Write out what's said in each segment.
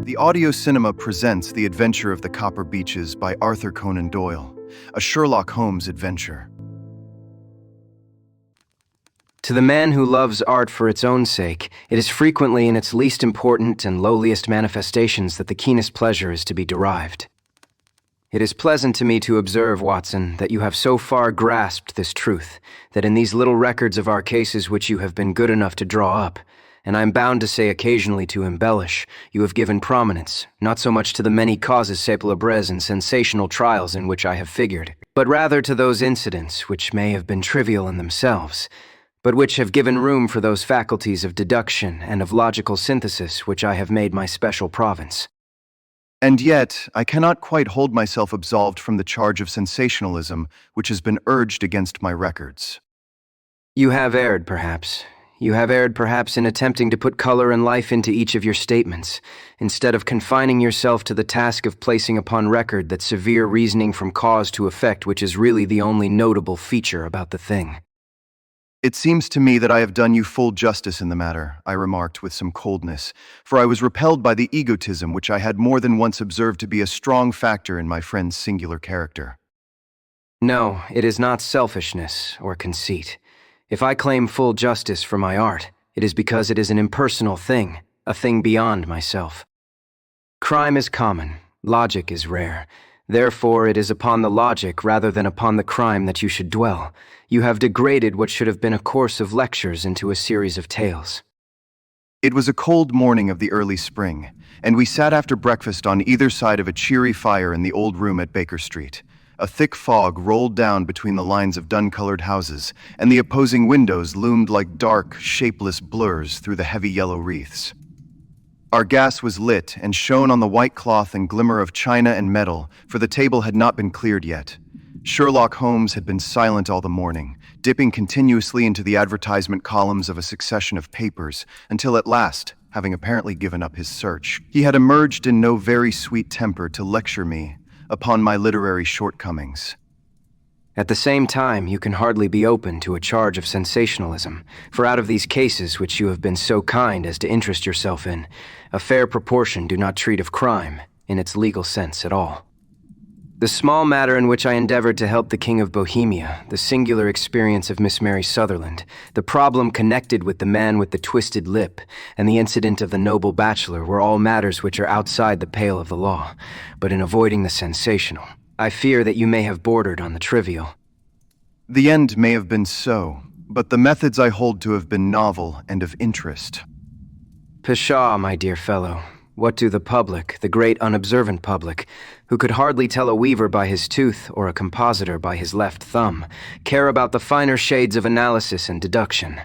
The audio cinema presents The Adventure of the Copper Beeches by Arthur Conan Doyle, a Sherlock Holmes adventure. To the man who loves art for its own sake, it is frequently in its least important and lowliest manifestations that the keenest pleasure is to be derived. It is pleasant to me to observe, Watson, that you have so far grasped this truth, that in these little records of our cases which you have been good enough to draw up, and I am bound to say occasionally to embellish, you have given prominence, not so much to the many causes célèbres and sensational trials in which I have figured, but rather to those incidents which may have been trivial in themselves, but which have given room for those faculties of deduction and of logical synthesis which I have made my special province. And yet, I cannot quite hold myself absolved from the charge of sensationalism which has been urged against my records. You have erred, perhaps. You have erred perhaps in attempting to put color and life into each of your statements, instead of confining yourself to the task of placing upon record that severe reasoning from cause to effect which is really the only notable feature about the thing. It seems to me that I have done you full justice in the matter, I remarked with some coldness, for I was repelled by the egotism which I had more than once observed to be a strong factor in my friend's singular character. No, it is not selfishness or conceit. If I claim full justice for my art, it is because it is an impersonal thing, a thing beyond myself. Crime is common, logic is rare. Therefore, it is upon the logic rather than upon the crime that you should dwell. You have degraded what should have been a course of lectures into a series of tales. It was a cold morning of the early spring, and we sat after breakfast on either side of a cheery fire in the old room at Baker Street. A thick fog rolled down between the lines of dun-colored houses, and the opposing windows loomed like dark, shapeless blurs through the heavy yellow wreaths. Our gas was lit and shone on the white cloth and glimmer of china and metal, for the table had not been cleared yet. Sherlock Holmes had been silent all the morning, dipping continuously into the advertisement columns of a succession of papers, until at last, having apparently given up his search, he had emerged in no very sweet temper to lecture me upon my literary shortcomings. At the same time, you can hardly be open to a charge of sensationalism, for out of these cases which you have been so kind as to interest yourself in, a fair proportion do not treat of crime, in its legal sense at all. The small matter in which I endeavored to help the King of Bohemia, the singular experience of Miss Mary Sutherland, the problem connected with the man with the twisted lip, and the incident of the noble bachelor were all matters which are outside the pale of the law, but in avoiding the sensational, I fear that you may have bordered on the trivial. The end may have been so, but the methods I hold to have been novel and of interest. Pshaw, my dear fellow. What do the public, the great unobservant public, who could hardly tell a weaver by his tooth or a compositor by his left thumb, care about the finer shades of analysis and deduction?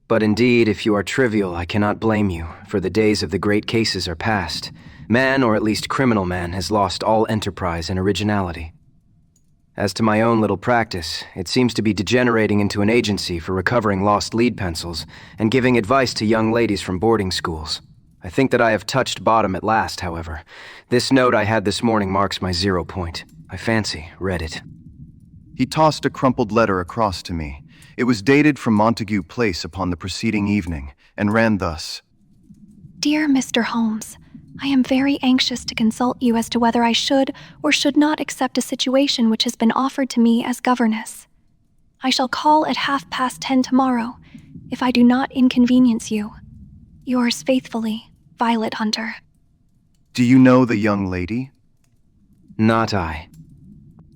But indeed, if you are trivial, I cannot blame you, for the days of the great cases are past. Man, or at least criminal man, has lost all enterprise and originality. As to my own little practice, it seems to be degenerating into an agency for recovering lost lead pencils and giving advice to young ladies from boarding schools. I think that I have touched bottom at last, however. This note I had this morning marks my 0 point. I fancy read it. He tossed a crumpled letter across to me. It was dated from Montague Place upon the preceding evening, and ran thus. Dear Mr. Holmes, I am very anxious to consult you as to whether I should or should not accept a situation which has been offered to me as governess. I shall call at 10:30 tomorrow, if I do not inconvenience you. Yours faithfully, Violet Hunter. Do you know the young lady? Not I.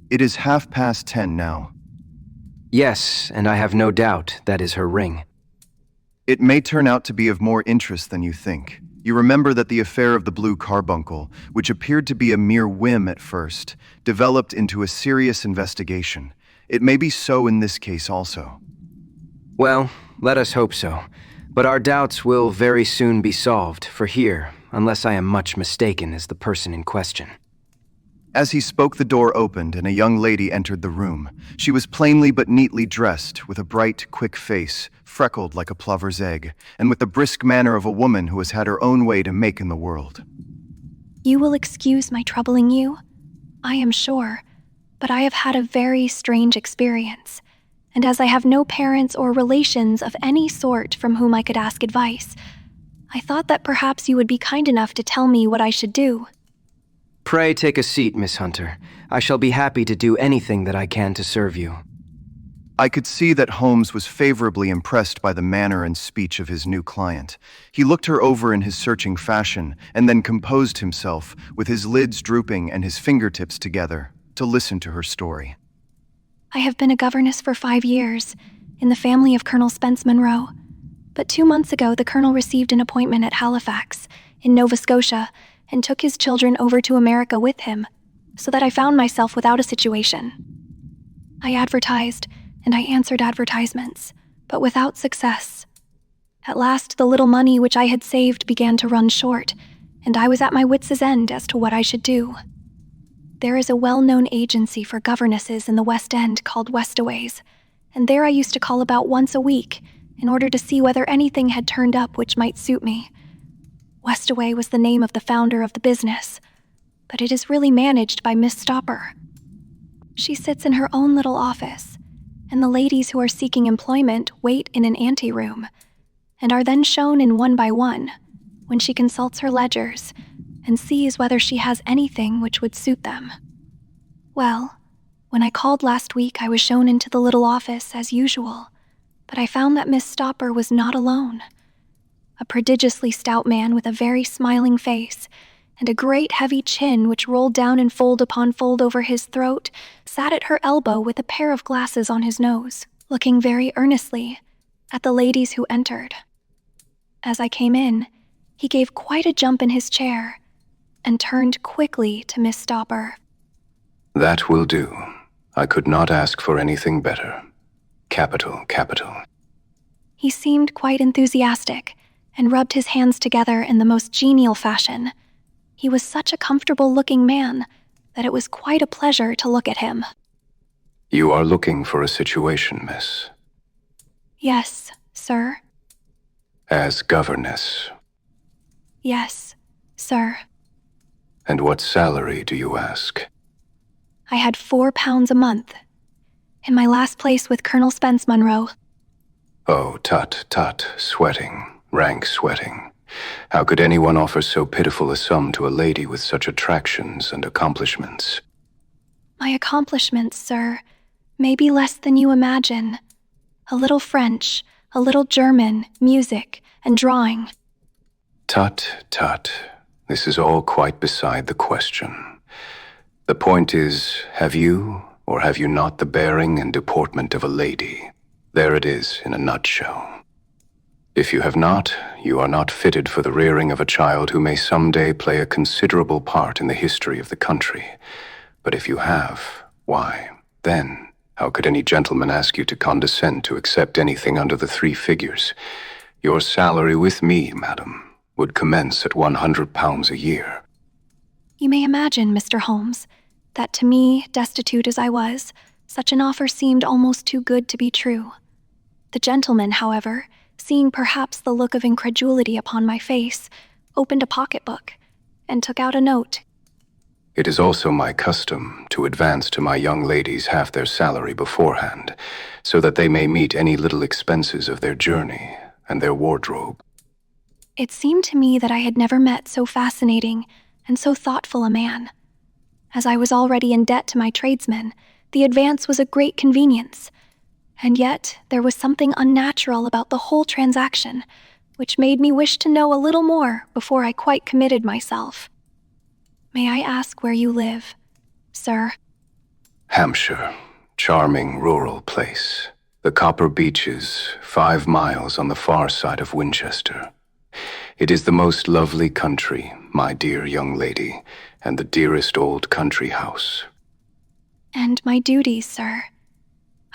It is 10:30 now. Yes, and I have no doubt that is her ring. It may turn out to be of more interest than you think. You remember that the affair of the blue carbuncle, which appeared to be a mere whim at first, developed into a serious investigation. It may be so in this case also. Well, let us hope so. But our doubts will very soon be solved, for here, unless I am much mistaken, is the person in question. As he spoke, the door opened and a young lady entered the room. She was plainly but neatly dressed, with a bright, quick face, freckled like a plover's egg, and with the brisk manner of a woman who has had her own way to make in the world. You will excuse my troubling you, I am sure, but I have had a very strange experience, and as I have no parents or relations of any sort from whom I could ask advice, I thought that perhaps you would be kind enough to tell me what I should do. Pray take a seat, Miss Hunter. I shall be happy to do anything that I can to serve you. I could see that Holmes was favorably impressed by the manner and speech of his new client. He looked her over in his searching fashion and then composed himself, with his lids drooping and his fingertips together, to listen to her story. I have been a governess for 5 years, in the family of Colonel Spence Monroe. But 2 months ago, the Colonel received an appointment at Halifax, in Nova Scotia, and took his children over to America with him, so that I found myself without a situation. I advertised, and I answered advertisements, but without success. At last, the little money which I had saved began to run short, and I was at my wits' end as to what I should do. There is a well-known agency for governesses in the West End called Westaways, and there I used to call about once a week in order to see whether anything had turned up which might suit me. Westaway was the name of the founder of the business, but it is really managed by Miss Stopper. She sits in her own little office, and the ladies who are seeking employment wait in an anteroom, and are then shown in one by one, when she consults her ledgers and sees whether she has anything which would suit them. Well, when I called last week, I was shown into the little office as usual, but I found that Miss Stopper was not alone. A prodigiously stout man with a very smiling face and a great heavy chin which rolled down in fold upon fold over his throat sat at her elbow with a pair of glasses on his nose, looking very earnestly at the ladies who entered. As I came in, he gave quite a jump in his chair and turned quickly to Miss Stopper. That will do. I could not ask for anything better. Capital, capital. He seemed quite enthusiastic and rubbed his hands together in the most genial fashion. He was such a comfortable-looking man that it was quite a pleasure to look at him. You are looking for a situation, miss. Yes, sir. As governess. Yes, sir. And what salary do you ask? I had £4 a month. In my last place with Colonel Spence Monroe. Oh, tut, sweating, rank sweating. How could anyone offer so pitiful a sum to a lady with such attractions and accomplishments? My accomplishments, sir, may be less than you imagine. A little French, a little German, music, and drawing. Tut. This is all quite beside the question. The point is, have you or have you not the bearing and deportment of a lady? There it is in a nutshell. If you have not, you are not fitted for the rearing of a child who may someday play a considerable part in the history of the country. But if you have, why, then, how could any gentleman ask you to condescend to accept anything under the 3 figures? Your salary with me, madam, would commence at £100 a year. You may imagine, Mr. Holmes, that to me, destitute as I was, such an offer seemed almost too good to be true. The gentleman, however, seeing perhaps the look of incredulity upon my face, opened a pocketbook and took out a note. It is also my custom to advance to my young ladies half their salary beforehand, so that they may meet any little expenses of their journey and their wardrobe. It seemed to me that I had never met so fascinating and so thoughtful a man. As I was already in debt to my tradesmen, the advance was a great convenience. And yet, there was something unnatural about the whole transaction, which made me wish to know a little more before I quite committed myself. May I ask where you live, sir? Hampshire, charming rural place. The Copper Beeches, 5 miles on the far side of Winchester. It is the most lovely country, my dear young lady, and the dearest old country house. And my duties, sir.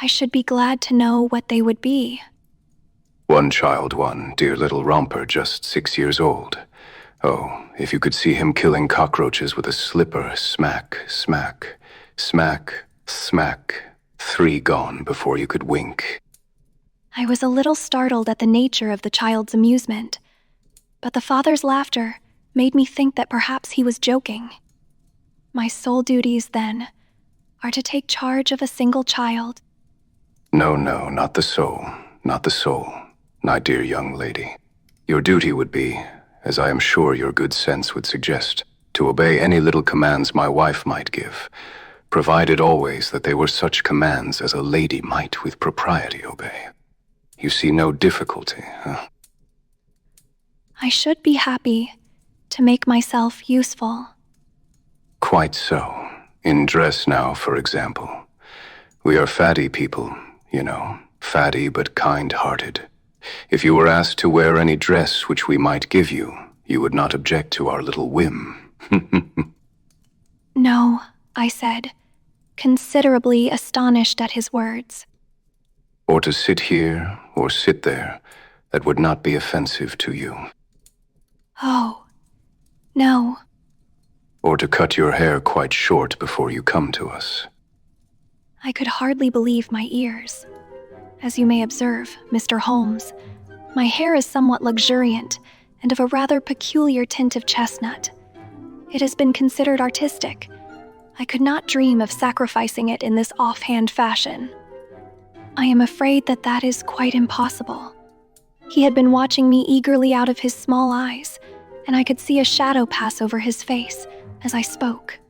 I should be glad to know what they would be. One child, dear little romper, just 6 years old. Oh, if you could see him killing cockroaches with a slipper, smack, smack, smack, smack, 3 gone before you could wink. I was a little startled at the nature of the child's amusement, but the father's laughter made me think that perhaps he was joking. My sole duties, then, are to take charge of a single child. No, not the soul, my dear young lady. Your duty would be, as I am sure your good sense would suggest, to obey any little commands my wife might give, provided always that they were such commands as a lady might with propriety obey. You see no difficulty, huh? I should be happy to make myself useful. Quite so. In dress now, for example. We are fatty people, you know, fatty but kind-hearted. If you were asked to wear any dress which we might give you, you would not object to our little whim. No, I said, considerably astonished at his words. Or to sit here, or sit there, that would not be offensive to you. Oh, no. Or to cut your hair quite short before you come to us. I could hardly believe my ears. As you may observe, Mr. Holmes, my hair is somewhat luxuriant and of a rather peculiar tint of chestnut. It has been considered artistic. I could not dream of sacrificing it in this offhand fashion. I am afraid that that is quite impossible. He had been watching me eagerly out of his small eyes, and I could see a shadow pass over his face as I spoke.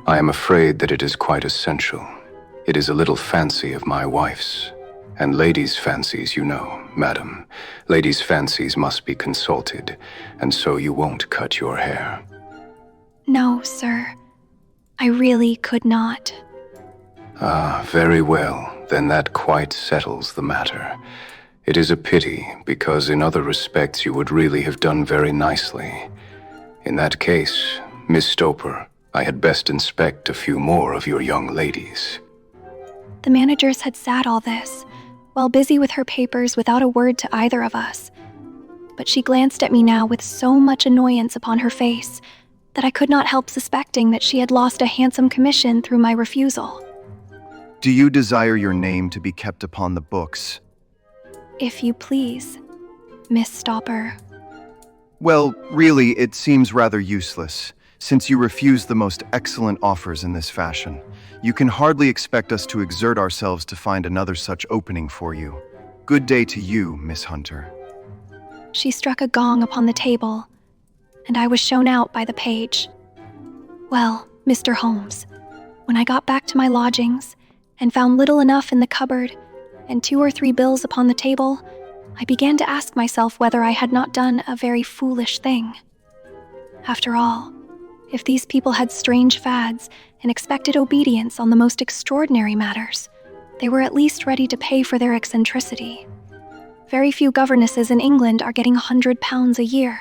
I am afraid that it is quite essential. It is a little fancy of my wife's. And ladies' fancies, you know, madam. Ladies' fancies must be consulted, and so you won't cut your hair. No, sir. I really could not. Ah, very well. Then that quite settles the matter. It is a pity, because in other respects you would really have done very nicely. In that case, Miss Stoper, I had best inspect a few more of your young ladies. The managers had sat all this, while busy with her papers without a word to either of us. But she glanced at me now with so much annoyance upon her face that I could not help suspecting that she had lost a handsome commission through my refusal. Do you desire your name to be kept upon the books? If you please, Miss Stopper. Well, really, it seems rather useless, since you refuse the most excellent offers in this fashion. You can hardly expect us to exert ourselves to find another such opening for you. Good day to you, Miss Hunter. She struck a gong upon the table, and I was shown out by the page. Well, Mr. Holmes, when I got back to my lodgings and found little enough in the cupboard and 2 or 3 bills upon the table, I began to ask myself whether I had not done a very foolish thing. After all, if these people had strange fads and expected obedience on the most extraordinary matters, they were at least ready to pay for their eccentricity. Very few governesses in England are getting £100 a year.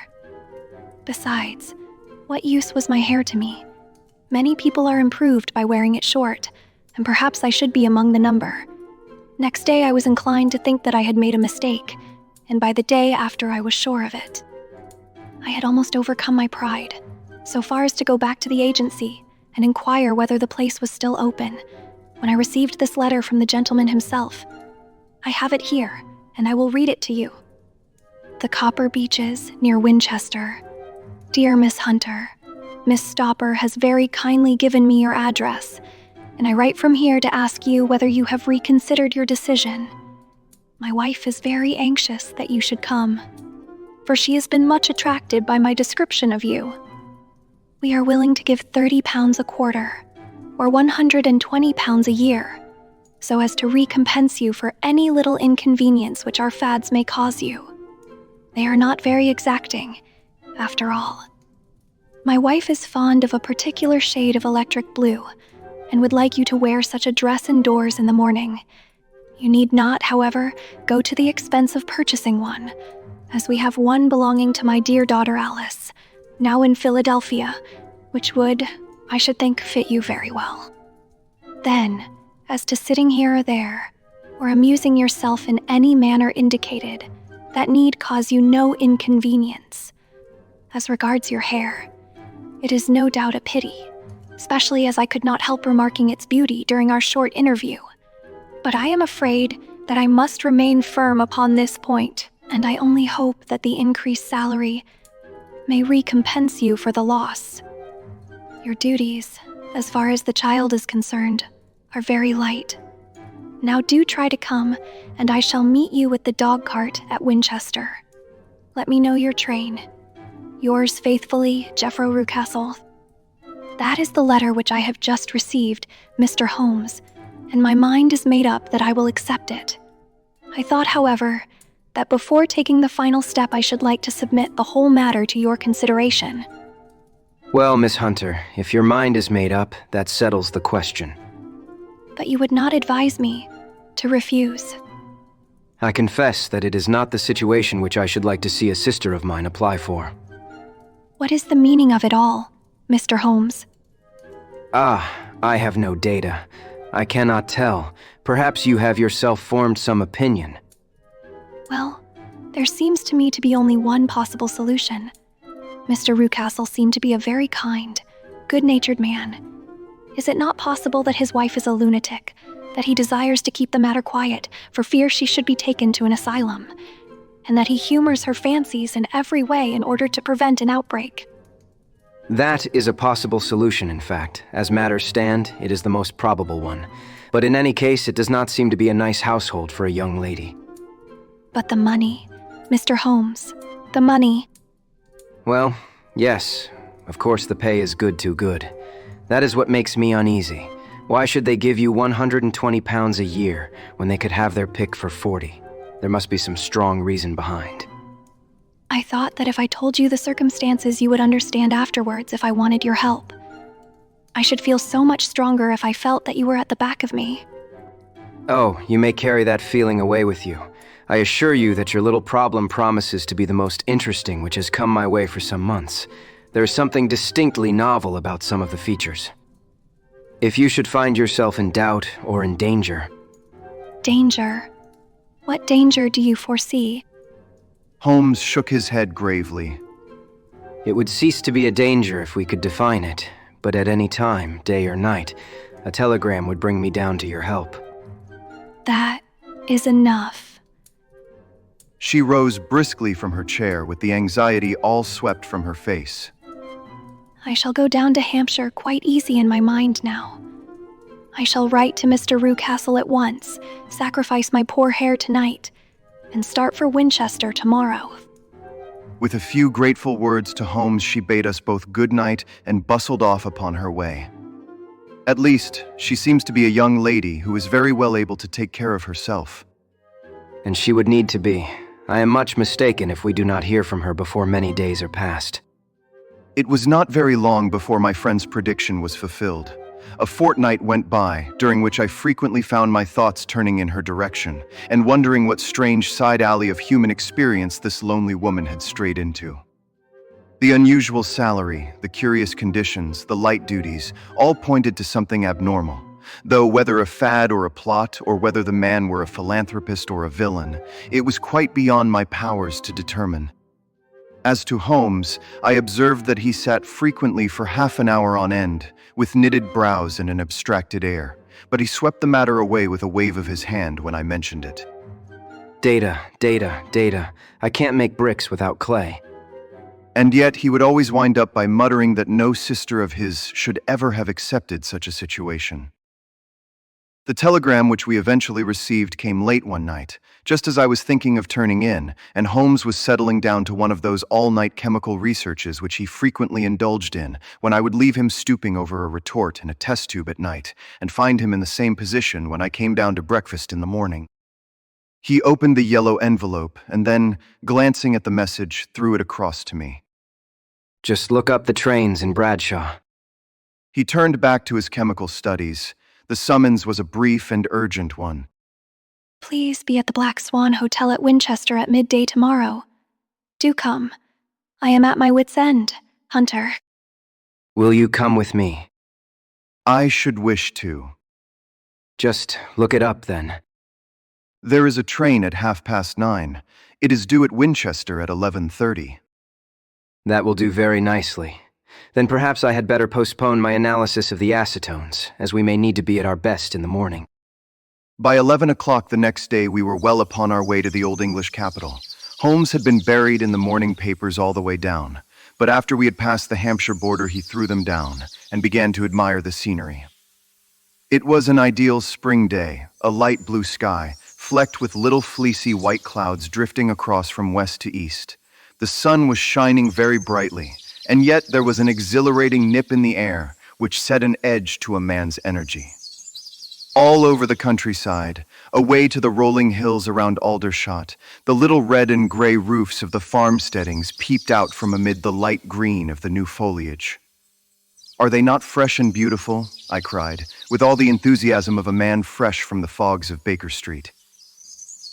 Besides, what use was my hair to me? Many people are improved by wearing it short, and perhaps I should be among the number. Next day I was inclined to think that I had made a mistake, and by the day after I was sure of it. I had almost overcome my pride, so far as to go back to the agency and inquire whether the place was still open, when I received this letter from the gentleman himself. I have it here, and I will read it to you. The Copper Beeches, near Winchester. Dear Miss Hunter, Miss Stopper has very kindly given me your address, and I write from here to ask you whether you have reconsidered your decision. My wife is very anxious that you should come, for she has been much attracted by my description of you. We are willing to give £30 a quarter, or £120 a year, so as to recompense you for any little inconvenience which our fads may cause you. They are not very exacting, after all. My wife is fond of a particular shade of electric blue, and would like you to wear such a dress indoors in the morning. You need not, however, go to the expense of purchasing one, as we have one belonging to my dear daughter Alice, now in Philadelphia, which would, I should think, fit you very well. Then, as to sitting here or there, or amusing yourself in any manner indicated, that need cause you no inconvenience. As regards your hair, it is no doubt a pity, especially as I could not help remarking its beauty during our short interview. But I am afraid that I must remain firm upon this point, and I only hope that the increased salary may recompense you for the loss. Your duties, as far as the child is concerned, are very light. Now do try to come, and I shall meet you with the dog cart at Winchester. Let me know your train. Yours faithfully, Jeffro Rucastle. That is the letter which I have just received, Mr. Holmes, and my mind is made up that I will accept it. I thought, however, that before taking the final step I should like to submit the whole matter to your consideration. Well, Miss Hunter, if your mind is made up, that settles the question. But you would not advise me to refuse. I confess that it is not the situation which I should like to see a sister of mine apply for. What is the meaning of it all, Mr. Holmes? I have no data. I cannot tell. Perhaps you have yourself formed some opinion. Well, there seems to me to be only one possible solution. Mr. Rucastle seemed to be a very kind, good-natured man. Is it not possible that his wife is a lunatic, that he desires to keep the matter quiet for fear she should be taken to an asylum, and that he humors her fancies in every way in order to prevent an outbreak? That is a possible solution, in fact. As matters stand, it is the most probable one. But in any case, it does not seem to be a nice household for a young lady. But the money, Mr. Holmes, the money. Well, yes. Of course the pay is good too good. That is what makes me uneasy. Why should they give you £120 a year when they could have their pick for 40? There must be some strong reason behind. I thought that if I told you the circumstances, you would understand afterwards if I wanted your help. I should feel so much stronger if I felt that you were at the back of me. Oh, you may carry that feeling away with you. I assure you that your little problem promises to be the most interesting which has come my way for some months. There is something distinctly novel about some of the features. If you should find yourself in doubt or in danger... Danger? What danger do you foresee? Holmes shook his head gravely. It would cease to be a danger if we could define it, but at any time, day or night, a telegram would bring me down to your help. That is enough. She rose briskly from her chair with the anxiety all swept from her face. I shall go down to Hampshire quite easy in my mind now. I shall write to Mr. Rucastle at once, sacrifice my poor hair tonight, and start for Winchester tomorrow. With a few grateful words to Holmes, she bade us both good night and bustled off upon her way. At least, she seems to be a young lady who is very well able to take care of herself. And she would need to be. I am much mistaken if we do not hear from her before many days are past. It was not very long before my friend's prediction was fulfilled. A fortnight went by, during which I frequently found my thoughts turning in her direction, and wondering what strange side alley of human experience this lonely woman had strayed into. The unusual salary, the curious conditions, the light duties, all pointed to something abnormal, though whether a fad or a plot, or whether the man were a philanthropist or a villain, it was quite beyond my powers to determine. As to Holmes, I observed that he sat frequently for half an hour on end, with knitted brows and an abstracted air, but he swept the matter away with a wave of his hand when I mentioned it. Data, data, data. I can't make bricks without clay. And yet he would always wind up by muttering that no sister of his should ever have accepted such a situation. The telegram which we eventually received came late one night, just as I was thinking of turning in, and Holmes was settling down to one of those all-night chemical researches which he frequently indulged in, when I would leave him stooping over a retort and a test tube at night, and find him in the same position when I came down to breakfast in the morning. He opened the yellow envelope, and then, glancing at the message, threw it across to me. Just look up the trains in Bradshaw. He turned back to his chemical studies. The summons was a brief and urgent one. Please be at the Black Swan Hotel at Winchester at midday tomorrow. Do come. I am at my wit's end, Hunter. Will you come with me? I should wish to. Just look it up then. There is a train at 9:30. It is due at Winchester at 11:30. That will do very nicely. Then perhaps I had better postpone my analysis of the acetones, as we may need to be at our best in the morning. By 11 o'clock the next day we were well upon our way to the Old English capital. Holmes had been buried in the morning papers all the way down, but after we had passed the Hampshire border he threw them down and began to admire the scenery. It was an ideal spring day, a light blue sky, flecked with little fleecy white clouds drifting across from west to east. The sun was shining very brightly, and yet there was an exhilarating nip in the air which set an edge to a man's energy. All over the countryside, away to the rolling hills around Aldershot, the little red and gray roofs of the farmsteadings peeped out from amid the light green of the new foliage. "Are they not fresh and beautiful?" I cried, with all the enthusiasm of a man fresh from the fogs of Baker Street.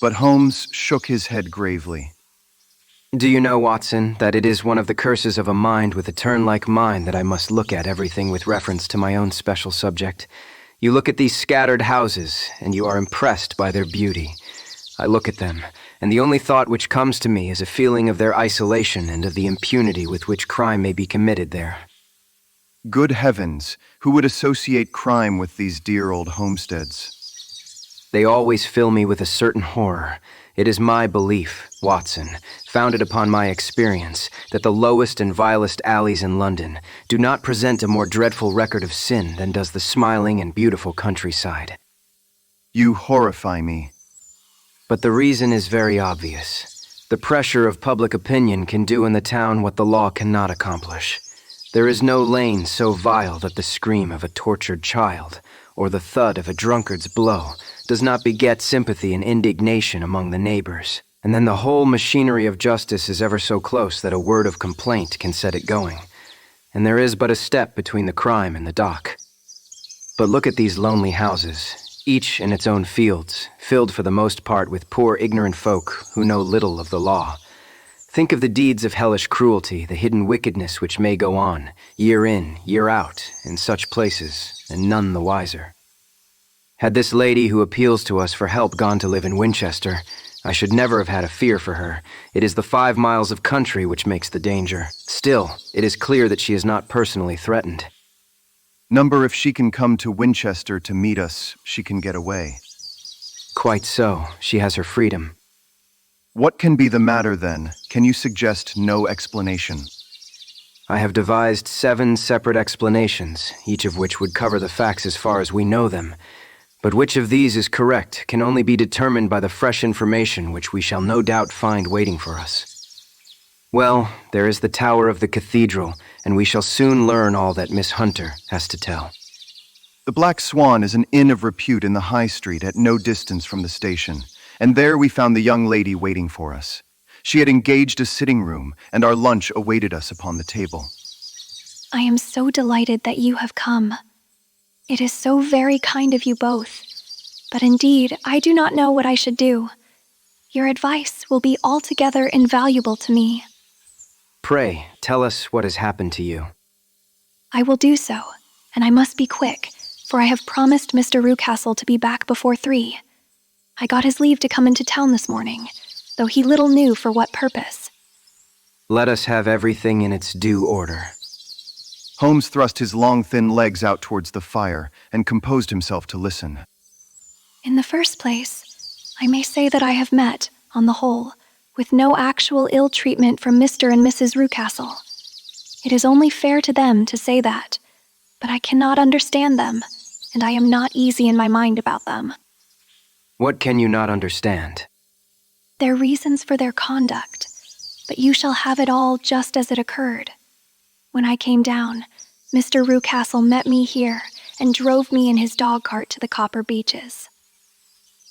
But Holmes shook his head gravely. Do you know, Watson, that it is one of the curses of a mind with a turn like mine that I must look at everything with reference to my own special subject? You look at these scattered houses, and you are impressed by their beauty. I look at them, and the only thought which comes to me is a feeling of their isolation and of the impunity with which crime may be committed there. Good heavens, who would associate crime with these dear old homesteads? They always fill me with a certain horror. It is my belief, Watson, founded upon my experience, that the lowest and vilest alleys in London do not present a more dreadful record of sin than does the smiling and beautiful countryside. You horrify me. But the reason is very obvious. The pressure of public opinion can do in the town what the law cannot accomplish. There is no lane so vile that the scream of a tortured child, or the thud of a drunkard's blow, does not beget sympathy and indignation among the neighbors. And then the whole machinery of justice is ever so close that a word of complaint can set it going. And there is but a step between the crime and the dock. But look at these lonely houses, each in its own fields, filled for the most part with poor ignorant folk who know little of the law. Think of the deeds of hellish cruelty, the hidden wickedness which may go on, year in, year out, in such places, and none the wiser. Had this lady who appeals to us for help gone to live in Winchester, I should never have had a fear for her. It is the 5 miles of country which makes the danger. Still, it is clear that she is not personally threatened. Number, if she can come to Winchester to meet us, she can get away. Quite so. She has her freedom. What can be the matter then? Can you suggest no explanation? I have devised 7 separate explanations, each of which would cover the facts as far as we know them. But which of these is correct can only be determined by the fresh information which we shall no doubt find waiting for us. Well, there is the tower of the cathedral, and we shall soon learn all that Miss Hunter has to tell. The Black Swan is an inn of repute in the High Street at no distance from the station, and there we found the young lady waiting for us. She had engaged a sitting room, and our lunch awaited us upon the table. I am so delighted that you have come. It is so very kind of you both. But indeed, I do not know what I should do. Your advice will be altogether invaluable to me. Pray, tell us what has happened to you. I will do so, and I must be quick, for I have promised Mr. Rucastle to be back before 3. I got his leave to come into town this morning, though he little knew for what purpose. Let us have everything in its due order. Holmes thrust his long, thin legs out towards the fire and composed himself to listen. In the first place, I may say that I have met, on the whole, with no actual ill treatment from Mr. and Mrs. Rucastle. It is only fair to them to say that, but I cannot understand them, and I am not easy in my mind about them. What can you not understand? Their reasons for their conduct, but you shall have it all just as it occurred. When I came down, Mr. Rucastle met me here and drove me in his dog cart to the Copper Beeches.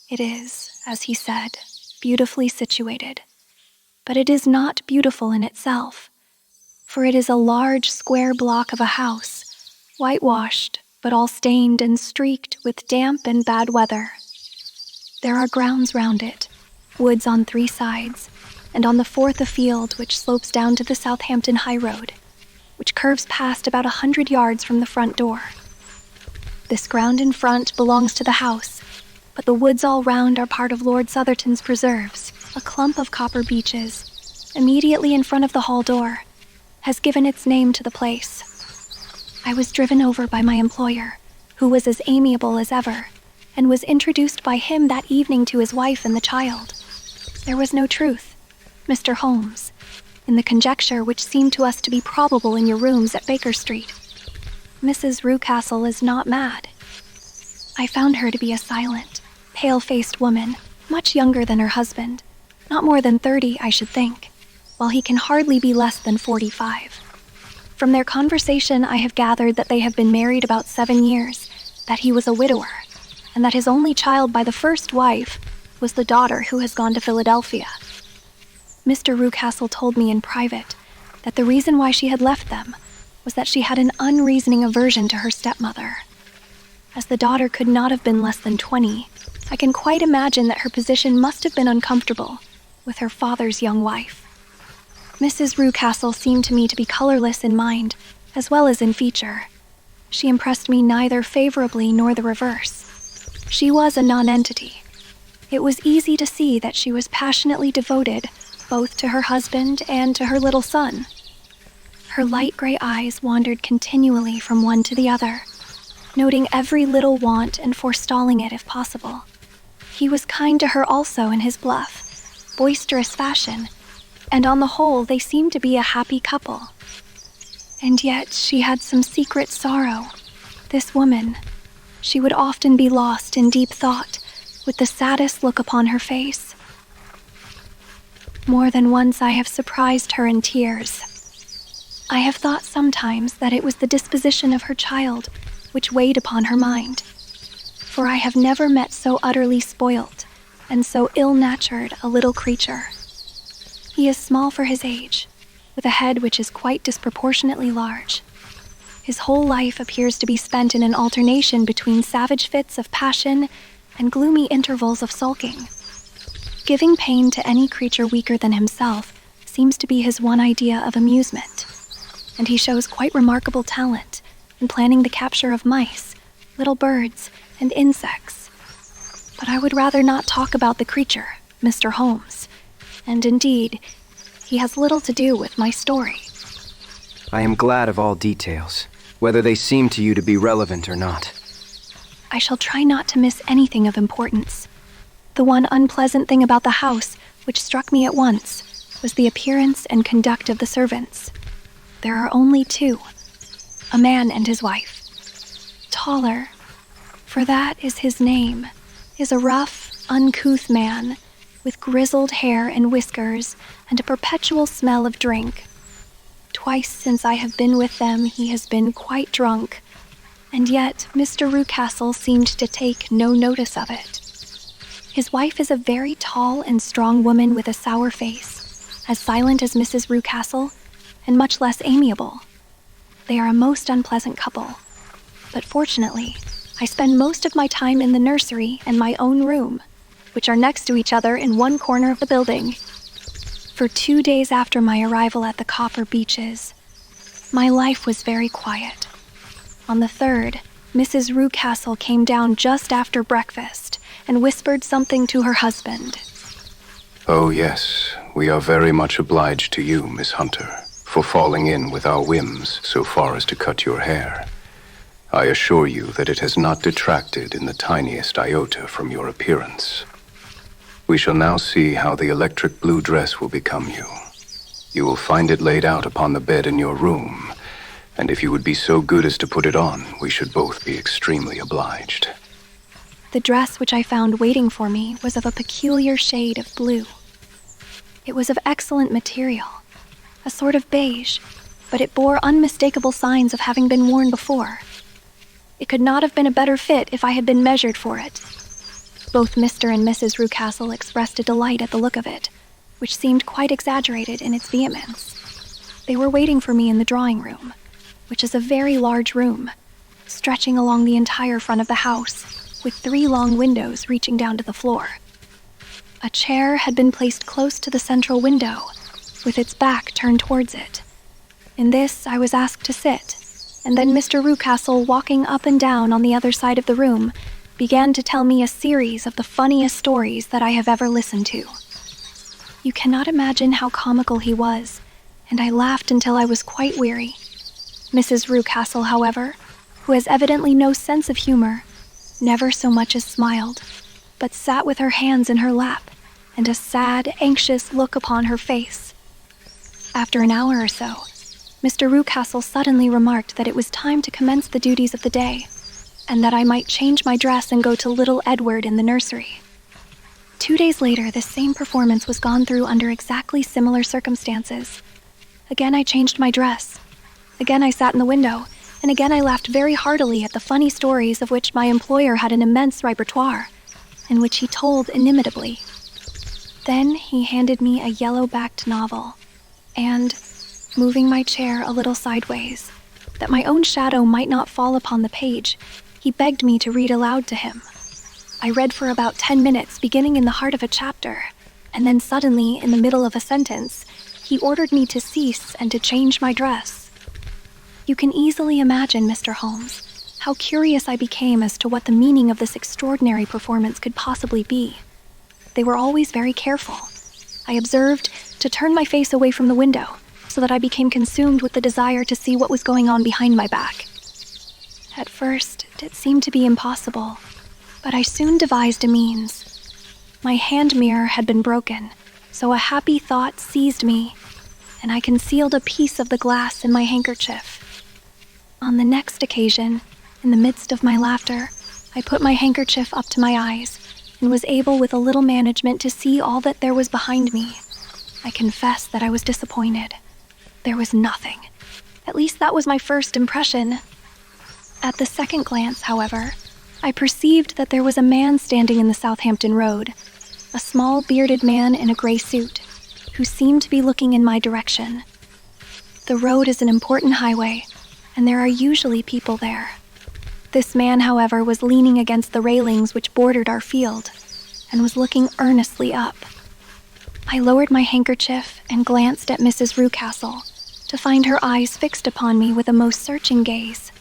It is, as he said, beautifully situated, but it is not beautiful in itself, for it is a large square block of a house, whitewashed, but all stained and streaked with damp and bad weather. There are grounds round it, woods on 3 sides, and on the 4th a field which slopes down to the Southampton High Road, which curves past about 100 yards from the front door. This ground in front belongs to the house, but the woods all round are part of Lord Southerton's preserves. A clump of copper beeches, immediately in front of the hall door, has given its name to the place. I was driven over by my employer, who was as amiable as ever, and was introduced by him that evening to his wife and the child. There was no truth, Mr. Holmes, in the conjecture which seemed to us to be probable in your rooms at Baker Street. Mrs. Rucastle is not mad. I found her to be a silent, pale-faced woman, much younger than her husband, not more than 30, I should think. while he can hardly be less than 45. From their conversation, I have gathered that they have been married about 7 years, that he was a widower, and that his only child by the first wife was the daughter who has gone to Philadelphia. Mr. Rucastle told me in private that the reason why she had left them was that she had an unreasoning aversion to her stepmother. As the daughter could not have been less than 20, I can quite imagine that her position must have been uncomfortable with her father's young wife. Mrs. Rucastle seemed to me to be colorless in mind, as well as in feature. She impressed me neither favorably nor the reverse. She was a nonentity. It was easy to see that she was passionately devoted both to her husband and to her little son. Her light gray eyes wandered continually from one to the other, noting every little want and forestalling it if possible. He was kind to her also in his bluff, boisterous fashion, and on the whole they seemed to be a happy couple. And yet she had some secret sorrow. This woman, she would often be lost in deep thought, with the saddest look upon her face. More than once I have surprised her in tears. I have thought sometimes that it was the disposition of her child which weighed upon her mind, for I have never met so utterly spoilt and so ill-natured a little creature. He is small for his age, with a head which is quite disproportionately large. His whole life appears to be spent in an alternation between savage fits of passion and gloomy intervals of sulking. Giving pain to any creature weaker than himself seems to be his one idea of amusement, and he shows quite remarkable talent in planning the capture of mice, little birds, and insects. But I would rather not talk about the creature, Mr. Holmes, and indeed, he has little to do with my story. I am glad of all details, whether they seem to you to be relevant or not. I shall try not to miss anything of importance. The one unpleasant thing about the house, which struck me at once, was the appearance and conduct of the servants. There are only 2, a man and his wife. Taller, for that is his name, is a rough, uncouth man, with grizzled hair and whiskers, and a perpetual smell of drink. Twice since I have been with them, he has been quite drunk, and yet Mr. Rucastle seemed to take no notice of it. His wife is a very tall and strong woman with a sour face, as silent as Mrs. Rucastle, and much less amiable. They are a most unpleasant couple, but fortunately, I spend most of my time in the nursery and my own room, which are next to each other in one corner of the building. For 2 days after my arrival at the Copper Beeches, my life was very quiet. On the 3rd, Mrs. Rucastle came down just after breakfast and whispered something to her husband. Oh yes, we are very much obliged to you, Miss Hunter, for falling in with our whims so far as to cut your hair. I assure you that it has not detracted in the tiniest iota from your appearance. We shall now see how the electric blue dress will become you. You will find it laid out upon the bed in your room, and if you would be so good as to put it on, we should both be extremely obliged. The dress which I found waiting for me was of a peculiar shade of blue. It was of excellent material, a sort of beige, but it bore unmistakable signs of having been worn before. It could not have been a better fit if I had been measured for it. Both Mr. and Mrs. Rucastle expressed a delight at the look of it, which seemed quite exaggerated in its vehemence. They were waiting for me in the drawing room, which is a very large room, stretching along the entire front of the house, with 3 long windows reaching down to the floor. A chair had been placed close to the central window, with its back turned towards it. In this I was asked to sit, and then Mr. Rucastle, walking up and down on the other side of the room, began to tell me a series of the funniest stories that I have ever listened to. You cannot imagine how comical he was, and I laughed until I was quite weary. Mrs. Rucastle, however, who has evidently no sense of humor, never so much as smiled, but sat with her hands in her lap and a sad, anxious look upon her face. After an hour or so, Mr. Rucastle suddenly remarked that it was time to commence the duties of the day, and that I might change my dress and go to little Edward in the nursery. 2 days later, this same performance was gone through under exactly similar circumstances. Again, I changed my dress. Again, I sat in the window, and again I laughed very heartily at the funny stories of which my employer had an immense repertoire, and which he told inimitably. Then he handed me a yellow-backed novel, and, moving my chair a little sideways, that my own shadow might not fall upon the page, he begged me to read aloud to him. I read for about 10 minutes, beginning in the heart of a chapter, and then suddenly, in the middle of a sentence, he ordered me to cease and to change my dress. You can easily imagine, Mr. Holmes, how curious I became as to what the meaning of this extraordinary performance could possibly be. They were always very careful. I observed to turn my face away from the window, so that I became consumed with the desire to see what was going on behind my back. At first, it seemed to be impossible, but I soon devised a means. My hand mirror had been broken, so a happy thought seized me, and I concealed a piece of the glass in my handkerchief. On the next occasion, in the midst of my laughter, I put my handkerchief up to my eyes, and was able with a little management to see all that there was behind me. I confess that I was disappointed. There was nothing. At least that was my first impression. At the second glance, however, I perceived that there was a man standing in the Southampton Road, a small bearded man in a gray suit, who seemed to be looking in my direction. The road is an important highway, and there are usually people there. This man, however, was leaning against the railings which bordered our field, and was looking earnestly up. I lowered my handkerchief and glanced at Mrs. Rucastle, to find her eyes fixed upon me with a most searching gaze.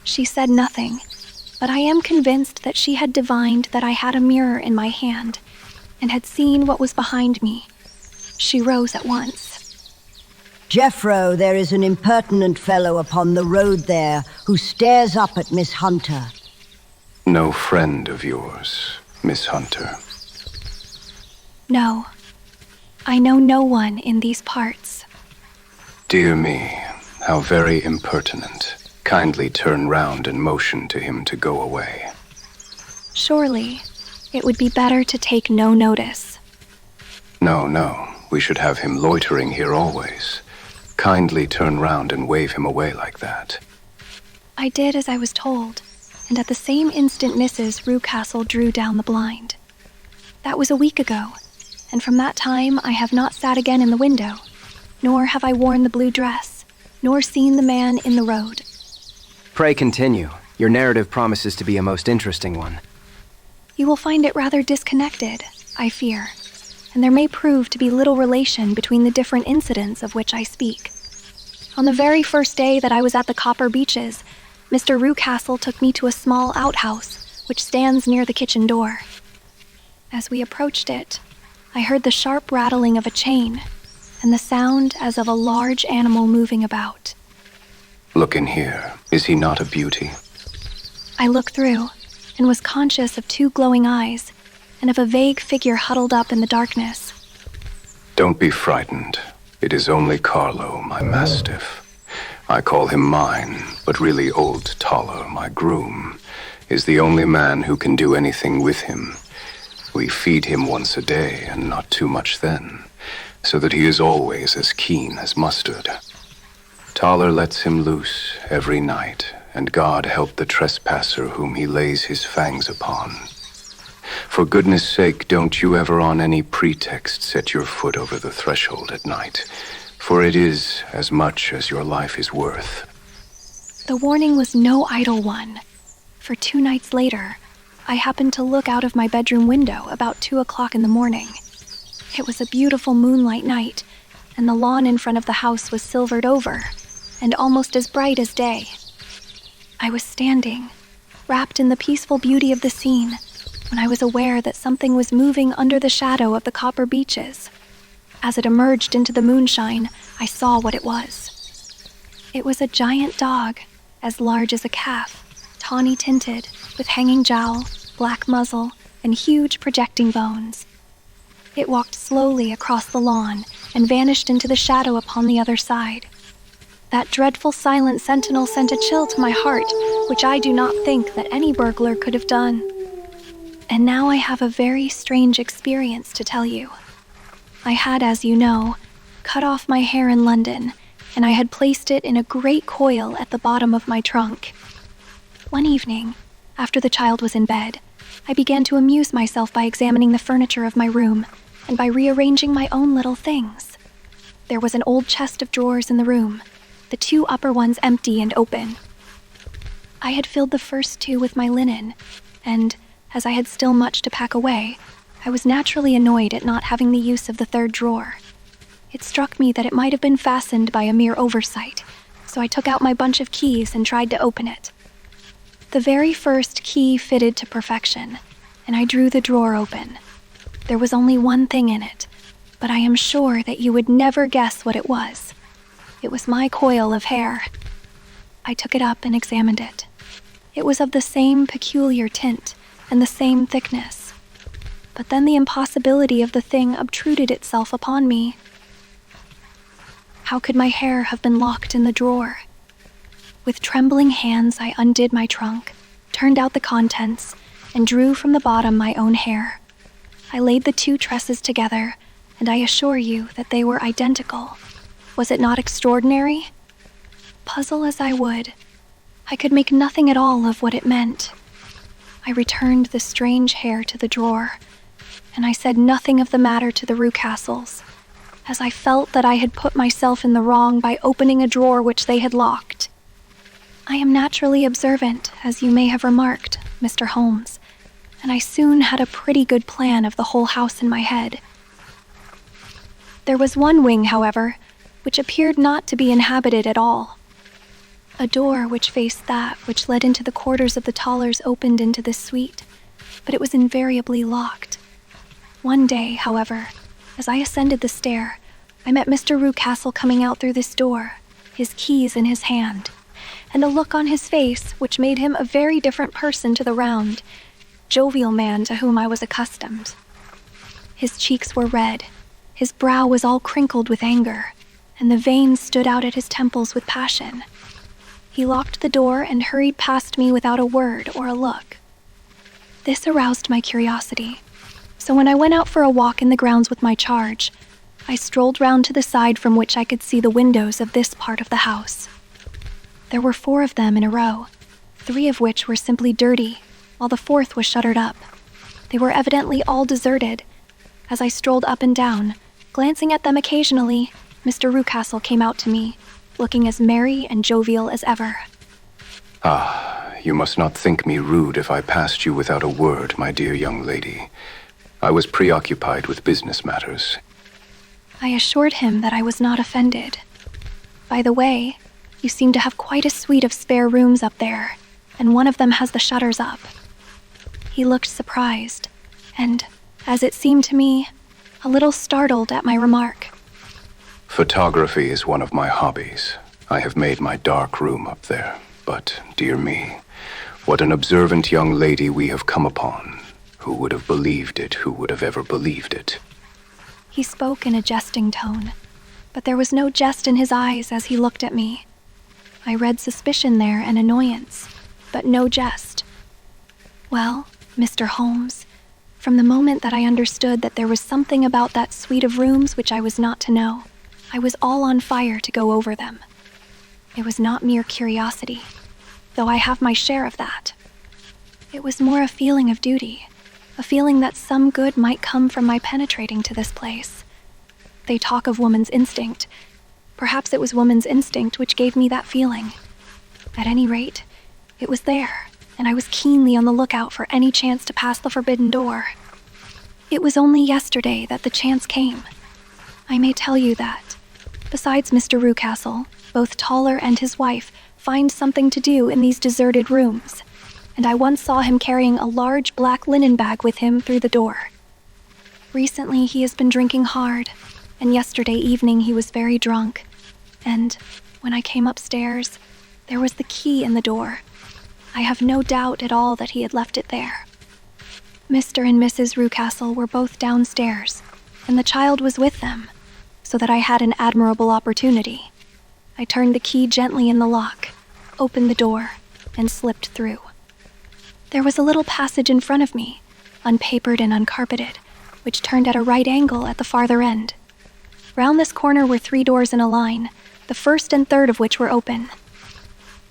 She said nothing, but I am convinced that she had divined that I had a mirror in my hand, and had seen what was behind me. She rose at once. Jeffro, there is an impertinent fellow upon the road there who stares up at Miss Hunter. No friend of yours, Miss Hunter? No. I know no one in these parts. Dear me, how very impertinent. Kindly turn round and motion to him to go away. Surely, it would be better to take no notice. No, we should have him loitering here always. Kindly turn round and wave him away like that. I did as I was told, and at the same instant Mrs. Rucastle drew down the blind. That was a week ago, and from that time I have not sat again in the window, nor have I worn the blue dress, nor seen the man in the road. Pray continue. Your narrative promises to be a most interesting one. You will find it rather disconnected, I fear, and there may prove to be little relation between the different incidents of which I speak. On the very first day that I was at the Copper Beeches, Mr. Rucastle took me to a small outhouse which stands near the kitchen door. As we approached it, I heard the sharp rattling of a chain, and the sound as of a large animal moving about. Look in here. Is he not a beauty? I looked through, and was conscious of 2 glowing eyes, and of a vague figure huddled up in the darkness. Don't be frightened. It is only Carlo, my mastiff. I call him mine, but really old Toller, my groom, is the only man who can do anything with him. We feed him once a day, and not too much then, so that he is always as keen as mustard. Toller lets him loose every night, and God help the trespasser whom he lays his fangs upon. For goodness sake, don't you ever on any pretext set your foot over the threshold at night, for it is as much as your life is worth. The warning was no idle one, for 2 nights later, I happened to look out of my bedroom window about 2 o'clock in the morning. It was a beautiful moonlight night, and the lawn in front of the house was silvered over, and almost as bright as day. I was standing, wrapped in the peaceful beauty of the scene, when I was aware that something was moving under the shadow of the Copper Beeches. As it emerged into the moonshine, I saw what it was. It was a giant dog, as large as a calf, tawny tinted, with hanging jowl, black muzzle, and huge projecting bones. It walked slowly across the lawn and vanished into the shadow upon the other side. That dreadful silent sentinel sent a chill to my heart, which I do not think that any burglar could have done. And now I have a very strange experience to tell you. I had, as you know, cut off my hair in London, and I had placed it in a great coil at the bottom of my trunk. One evening, after the child was in bed, I began to amuse myself by examining the furniture of my room and by rearranging my own little things. There was an old chest of drawers in the room, the two upper ones empty and open. I had filled the first two with my linen, and, as I had still much to pack away, I was naturally annoyed at not having the use of the third drawer. It struck me that it might have been fastened by a mere oversight, so I took out my bunch of keys and tried to open it. The very first key fitted to perfection, and I drew the drawer open. There was only one thing in it, but I am sure that you would never guess what it was. It was my coil of hair. I took it up and examined it. It was of the same peculiar tint and the same thickness. But then the impossibility of the thing obtruded itself upon me. How could my hair have been locked in the drawer? With trembling hands, I undid my trunk, turned out the contents, and drew from the bottom my own hair. I laid the two tresses together, and I assure you that they were identical. Was it not extraordinary? Puzzle as I would, I could make nothing at all of what it meant. I returned the strange hair to the drawer, and I said nothing of the matter to the Rucastles, as I felt that I had put myself in the wrong by opening a drawer which they had locked. I am naturally observant, as you may have remarked, Mr. Holmes, and I soon had a pretty good plan of the whole house in my head. There was one wing, however, which appeared not to be inhabited at all. A door which faced that which led into the quarters of the Tollers opened into this suite, but it was invariably locked. One day, however, as I ascended the stair, I met Mr. Rucastle coming out through this door, his keys in his hand, and a look on his face which made him a very different person to the round, jovial man to whom I was accustomed. His cheeks were red, his brow was all crinkled with anger, and the veins stood out at his temples with passion. He locked the door and hurried past me without a word or a look. This aroused my curiosity, so when I went out for a walk in the grounds with my charge, I strolled round to the side from which I could see the windows of this part of the house. There were 4 of them in a row, 3 of which were simply dirty, while the 4th was shuttered up. They were evidently all deserted. As I strolled up and down, glancing at them occasionally, Mr. Rucastle came out to me, looking as merry and jovial as ever. You must not think me rude if I passed you without a word, my dear young lady. I was preoccupied with business matters. I assured him that I was not offended. By the way, you seem to have quite a suite of spare rooms up there, and one of them has the shutters up. He looked surprised, and, as it seemed to me, a little startled at my remark. Photography is one of my hobbies. I have made my dark room up there, but, dear me, what an observant young lady we have come upon. Who would have believed it? Who would have ever believed it? He spoke in a jesting tone, but there was no jest in his eyes as he looked at me. I read suspicion there and annoyance, but no jest. Well, Mr. Holmes, from the moment that I understood that there was something about that suite of rooms which I was not to know, I was all on fire to go over them. It was not mere curiosity, though I have my share of that. It was more a feeling of duty, a feeling that some good might come from my penetrating to this place. They talk of woman's instinct. Perhaps it was woman's instinct which gave me that feeling. At any rate, it was there, and I was keenly on the lookout for any chance to pass the forbidden door. It was only yesterday that the chance came. I may tell you that, besides Mr. Rucastle, both Toller and his wife find something to do in these deserted rooms, and I once saw him carrying a large black linen bag with him through the door. Recently he has been drinking hard, and yesterday evening he was very drunk, and when I came upstairs, there was the key in the door. I have no doubt at all that he had left it there. Mr. and Mrs. Rucastle were both downstairs, and the child was with them, so that I had an admirable opportunity. I turned the key gently in the lock, opened the door, and slipped through. There was a little passage in front of me, unpapered and uncarpeted, which turned at a right angle at the farther end. Round this corner were 3 doors in a line, the first and third of which were open.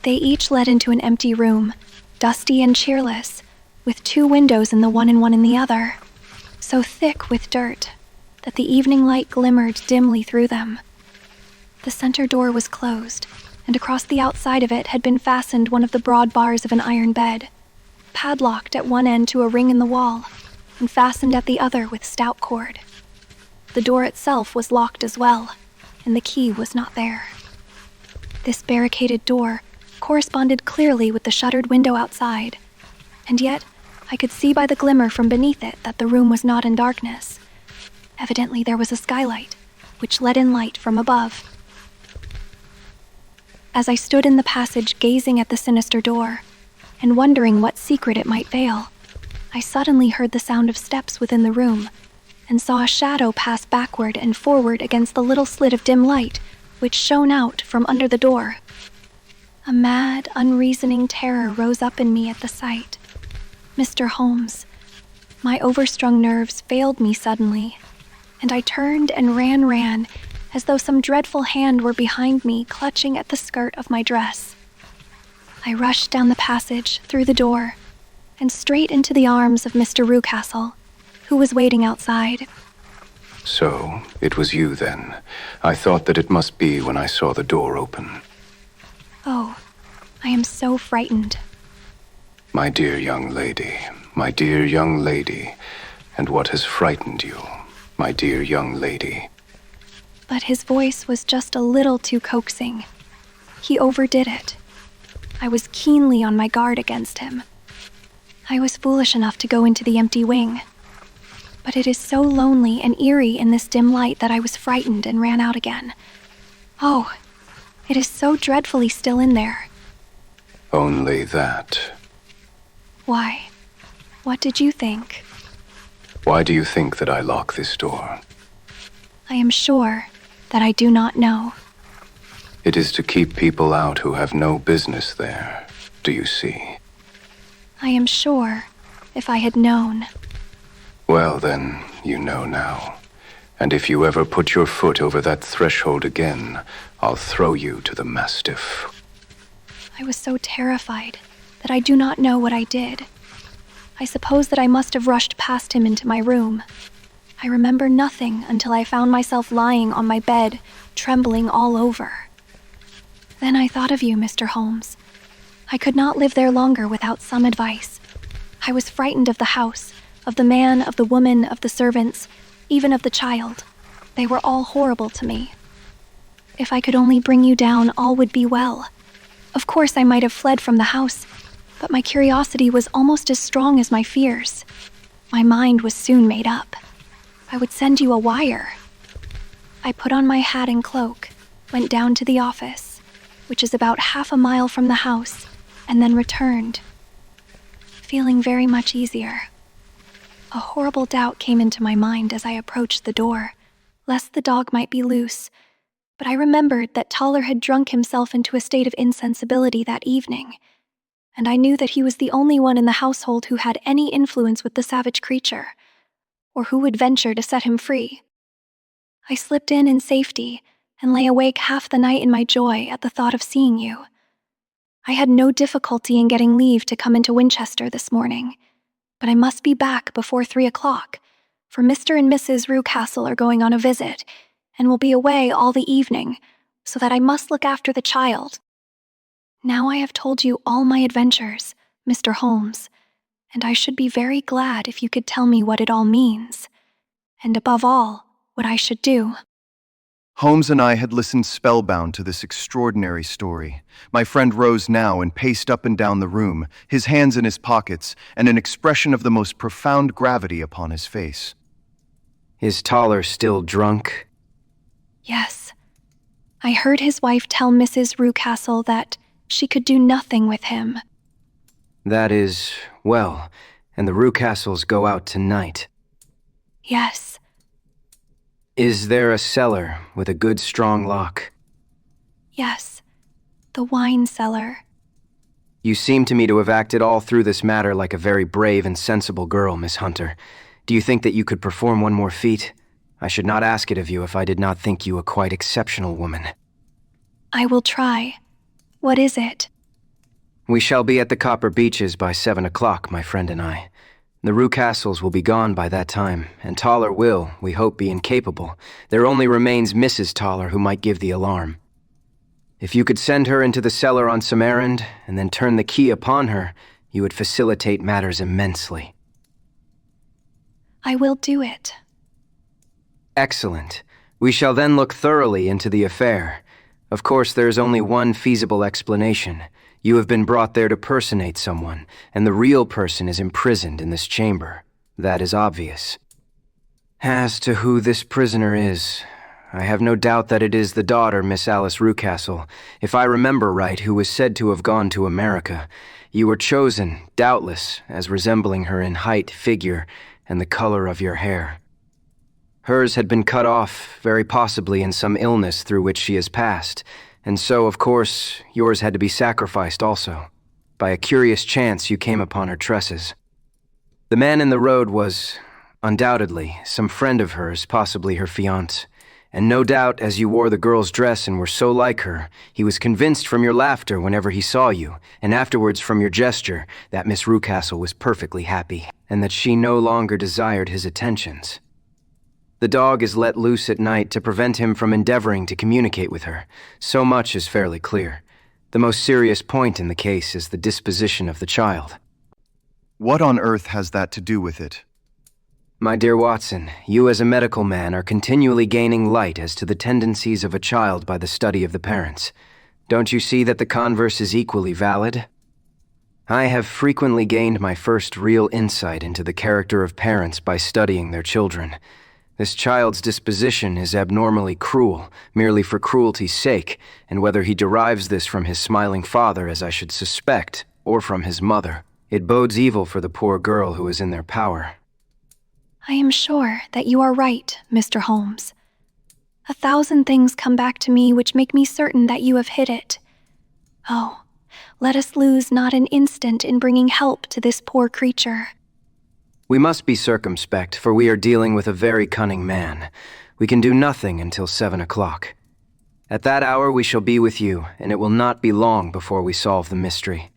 They each led into an empty room, dusty and cheerless, with 2 windows in the one and one in the other, so thick with dirt that the evening light glimmered dimly through them. The center door was closed, and across the outside of it had been fastened one of the broad bars of an iron bed, padlocked at one end to a ring in the wall, and fastened at the other with stout cord. The door itself was locked as well, and the key was not there. This barricaded door corresponded clearly with the shuttered window outside, and yet I could see by the glimmer from beneath it that the room was not in darkness. Evidently there was a skylight, which let in light from above. As I stood in the passage gazing at the sinister door, and wondering what secret it might veil, I suddenly heard the sound of steps within the room, and saw a shadow pass backward and forward against the little slit of dim light which shone out from under the door. A mad, unreasoning terror rose up in me at the sight. Mr. Holmes, my overstrung nerves failed me suddenly, and I turned and ran, as though some dreadful hand were behind me, clutching at the skirt of my dress. I rushed down the passage, through the door, and straight into the arms of Mr. Rucastle, who was waiting outside. So, it was you then. I thought that it must be when I saw the door open. Oh, I am so frightened. My dear young lady, my dear young lady, and what has frightened you, my dear young lady? But his voice was just a little too coaxing. He overdid it. I was keenly on my guard against him. I was foolish enough to go into the empty wing. But it is so lonely and eerie in this dim light that I was frightened and ran out again. Oh, it is so dreadfully still in there. Only that. Why? What did you think? Why do you think that I lock this door? I am sure that I do not know. It is to keep people out who have no business there, do you see? I am sure if I had known. Well then, you know now. And if you ever put your foot over that threshold again, I'll throw you to the mastiff. I was so terrified that I do not know what I did. I suppose that I must have rushed past him into my room. I remember nothing until I found myself lying on my bed, trembling all over. Then I thought of you, Mr. Holmes. I could not live there longer without some advice. I was frightened of the house, of the man, of the woman, of the servants, even of the child. They were all horrible to me. If I could only bring you down, all would be well. Of course I might have fled from the house, but my curiosity was almost as strong as my fears. My mind was soon made up. I would send you a wire. I put on my hat and cloak, went down to the office, which is about half a mile from the house, and then returned, feeling very much easier. A horrible doubt came into my mind as I approached the door, lest the dog might be loose, but I remembered that Toller had drunk himself into a state of insensibility that evening, and I knew that he was the only one in the household who had any influence with the savage creature, or who would venture to set him free. I slipped in safety and lay awake half the night in my joy at the thought of seeing you. I had no difficulty in getting leave to come into Winchester this morning, but I must be back before 3 o'clock, for Mr. and Mrs. Rucastle are going on a visit, and will be away all the evening, so that I must look after the child. Now I have told you all my adventures, Mr. Holmes, and I should be very glad if you could tell me what it all means, and above all, what I should do. Holmes and I had listened spellbound to this extraordinary story. My friend rose now and paced up and down the room, his hands in his pockets, and an expression of the most profound gravity upon his face. Is Toller still drunk? Yes. I heard his wife tell Mrs. Rucastle that she could do nothing with him. That is, well, and the Rucastles go out tonight. Yes. Is there a cellar with a good strong lock? Yes. The wine cellar. You seem to me to have acted all through this matter like a very brave and sensible girl, Miss Hunter. Do you think that you could perform one more feat? I should not ask it of you if I did not think you a quite exceptional woman. I will try. What is it? We shall be at the Copper Beeches by 7 o'clock, my friend and I. The Rucastles will be gone by that time, and Toller will, we hope, be incapable. There only remains Mrs. Toller, who might give the alarm. If you could send her into the cellar on some errand, and then turn the key upon her, you would facilitate matters immensely. I will do it. Excellent. We shall then look thoroughly into the affair. Of course, there is only one feasible explanation. You have been brought there to personate someone, and the real person is imprisoned in this chamber. That is obvious. As to who this prisoner is, I have no doubt that it is the daughter, Miss Alice Rucastle, if I remember right, who was said to have gone to America. You were chosen, doubtless, as resembling her in height, figure, and the color of your hair. Hers had been cut off, very possibly in some illness through which she has passed, and so, of course, yours had to be sacrificed also. By a curious chance, you came upon her tresses. The man in the road was, undoubtedly, some friend of hers, possibly her fiancé, and no doubt, as you wore the girl's dress and were so like her, he was convinced from your laughter whenever he saw you, and afterwards from your gesture, that Miss Rucastle was perfectly happy, and that she no longer desired his attentions. The dog is let loose at night to prevent him from endeavoring to communicate with her. So much is fairly clear. The most serious point in the case is the disposition of the child. What on earth has that to do with it? My dear Watson, you as a medical man are continually gaining light as to the tendencies of a child by the study of the parents. Don't you see that the converse is equally valid? I have frequently gained my first real insight into the character of parents by studying their children. This child's disposition is abnormally cruel, merely for cruelty's sake, and whether he derives this from his smiling father, as I should suspect, or from his mother, it bodes evil for the poor girl who is in their power. I am sure that you are right, Mr. Holmes. 1,000 things come back to me which make me certain that you have hit it. Oh, let us lose not an instant in bringing help to this poor creature. We must be circumspect, for we are dealing with a very cunning man. We can do nothing until 7 o'clock. At that hour we shall be with you, and it will not be long before we solve the mystery.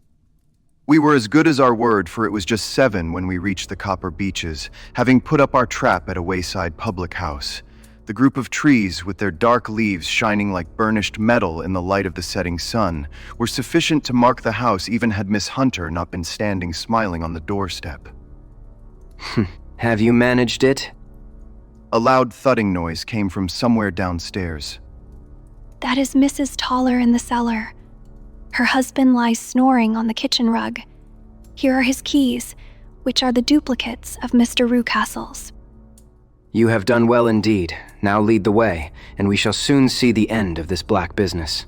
We were as good as our word, for it was just 7 when we reached the Copper Beeches, having put up our trap at a wayside public house. The group of trees, with their dark leaves shining like burnished metal in the light of the setting sun, were sufficient to mark the house even had Miss Hunter not been standing smiling on the doorstep. Have you managed it? A loud thudding noise came from somewhere downstairs. That is Mrs. Toller in the cellar. Her husband lies snoring on the kitchen rug. Here are his keys, which are the duplicates of Mr. Rucastle's. You have done well indeed. Now lead the way, and we shall soon see the end of this black business.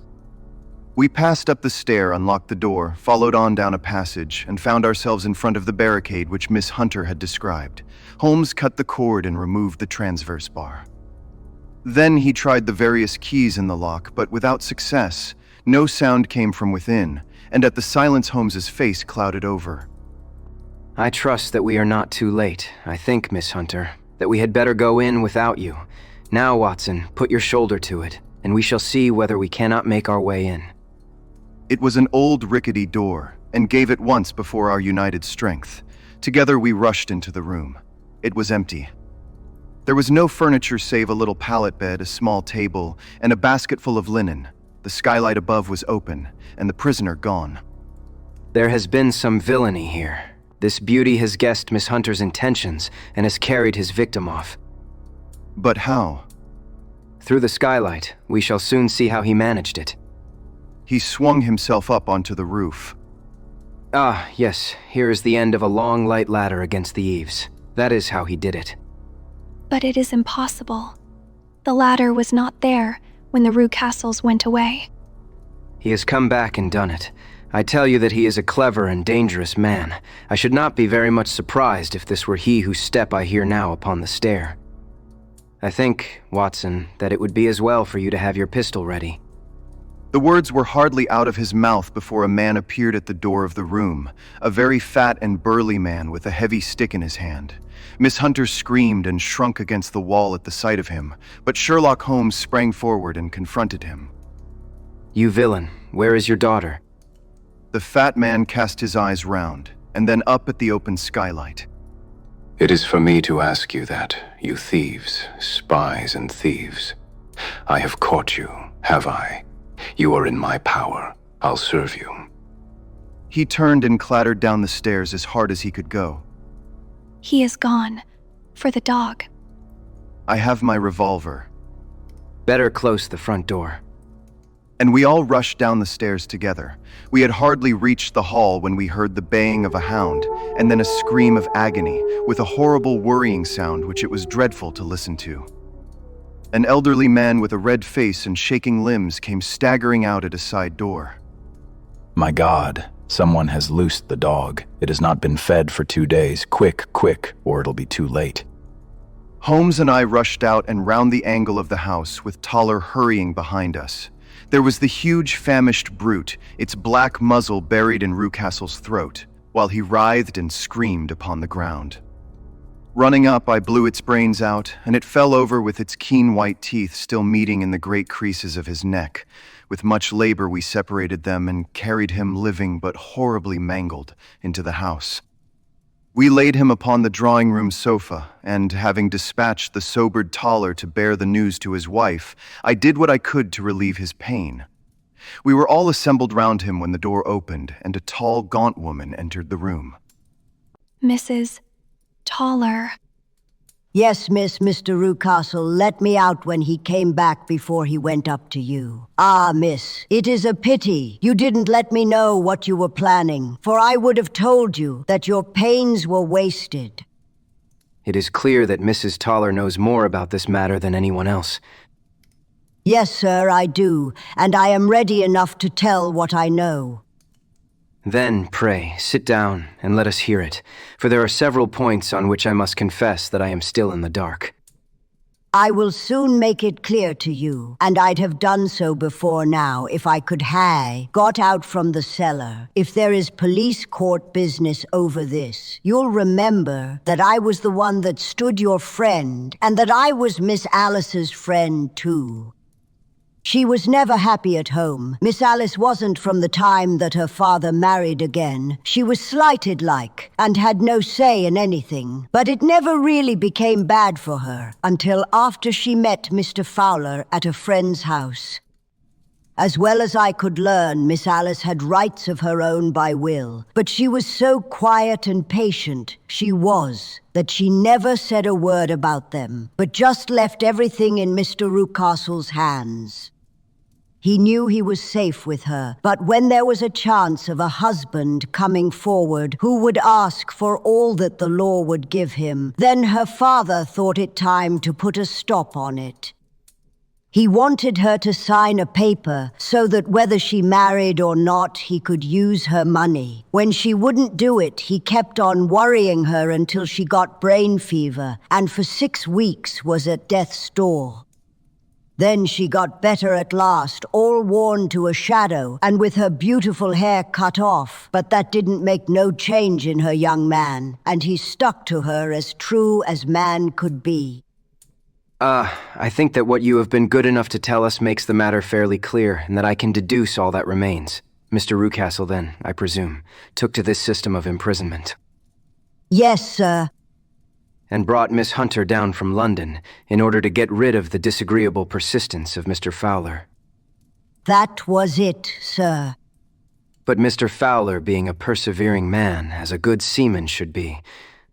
We passed up the stair, unlocked the door, followed on down a passage, and found ourselves in front of the barricade which Miss Hunter had described. Holmes cut the cord and removed the transverse bar. Then he tried the various keys in the lock, but without success. No sound came from within, and at the silence Holmes's face clouded over. I trust that we are not too late. I think, Miss Hunter, that we had better go in without you. Now, Watson, put your shoulder to it, and we shall see whether we cannot make our way in. It was an old rickety door, and gave it once before our united strength. Together we rushed into the room. It was empty. There was no furniture save a little pallet bed, a small table, and a basket full of linen. The skylight above was open, and the prisoner gone. There has been some villainy here. This beauty has guessed Miss Hunter's intentions and has carried his victim off. But how? Through the skylight. We shall soon see how he managed it. He swung himself up onto the roof. Ah, yes, here is the end of a long, light ladder against the eaves. That is how he did it. But it is impossible. The ladder was not there when the Rucastles went away. He has come back and done it. I tell you that he is a clever and dangerous man. I should not be very much surprised if this were he whose step I hear now upon the stair. I think, Watson, that it would be as well for you to have your pistol ready. The words were hardly out of his mouth before a man appeared at the door of the room, a very fat and burly man with a heavy stick in his hand. Miss Hunter screamed and shrunk against the wall at the sight of him, but Sherlock Holmes sprang forward and confronted him. You villain, where is your daughter? The fat man cast his eyes round, and then up at the open skylight. It is for me to ask you that, you thieves, spies and thieves. I have caught you, have I? You are in my power. I'll serve you. He turned and clattered down the stairs as hard as he could go. He is gone. For the dog. I have my revolver. Better close the front door. And we all rushed down the stairs together. We had hardly reached the hall when we heard the baying of a hound, and then a scream of agony, with a horrible worrying sound which it was dreadful to listen to. An elderly man with a red face and shaking limbs came staggering out at a side door. My God, someone has loosed the dog. It has not been fed for 2 days. Quick, quick, or it'll be too late. Holmes and I rushed out and round the angle of the house, with Toller hurrying behind us. There was the huge famished brute, its black muzzle buried in Rucastle's throat, while he writhed and screamed upon the ground. Running up, I blew its brains out, and it fell over with its keen white teeth still meeting in the great creases of his neck. With much labor we separated them and carried him living but horribly mangled into the house. We laid him upon the drawing-room sofa, and having dispatched the sobered Toller to bear the news to his wife, I did what I could to relieve his pain. We were all assembled round him when the door opened, and a tall, gaunt woman entered the room. Mrs. Toller. Yes, miss, Mr. Rucastle let me out when he came back before he went up to you. Ah, miss, it is a pity you didn't let me know what you were planning, for I would have told you that your pains were wasted. It is clear that Mrs. Toller knows more about this matter than anyone else. Yes, sir, I do, and I am ready enough to tell what I know. Then, pray, sit down and let us hear it, for there are several points on which I must confess that I am still in the dark. I will soon make it clear to you, and I'd have done so before now if I could got out from the cellar. If there is police court business over this, you'll remember that I was the one that stood your friend, and that I was Miss Alice's friend too. She was never happy at home. Miss Alice wasn't from the time that her father married again. She was slighted like, and had no say in anything. But it never really became bad for her, until after she met Mr. Fowler at a friend's house. As well as I could learn, Miss Alice had rights of her own by will, but she was so quiet and patient, that she never said a word about them, but just left everything in Mr. Rucastle's hands. He knew he was safe with her, but when there was a chance of a husband coming forward who would ask for all that the law would give him, then her father thought it time to put a stop on it. He wanted her to sign a paper so that whether she married or not, he could use her money. When she wouldn't do it, he kept on worrying her until she got brain fever, and for 6 weeks was at death's door. Then she got better at last, all worn to a shadow, and with her beautiful hair cut off. But that didn't make no change in her young man, and he stuck to her as true as man could be. I think that what you have been good enough to tell us makes the matter fairly clear, and that I can deduce all that remains. Mr. Rucastle then, I presume, took to this system of imprisonment. Yes, sir. And brought Miss Hunter down from London in order to get rid of the disagreeable persistence of Mr. Fowler. That was it, sir. But Mr. Fowler, being a persevering man, as a good seaman should be,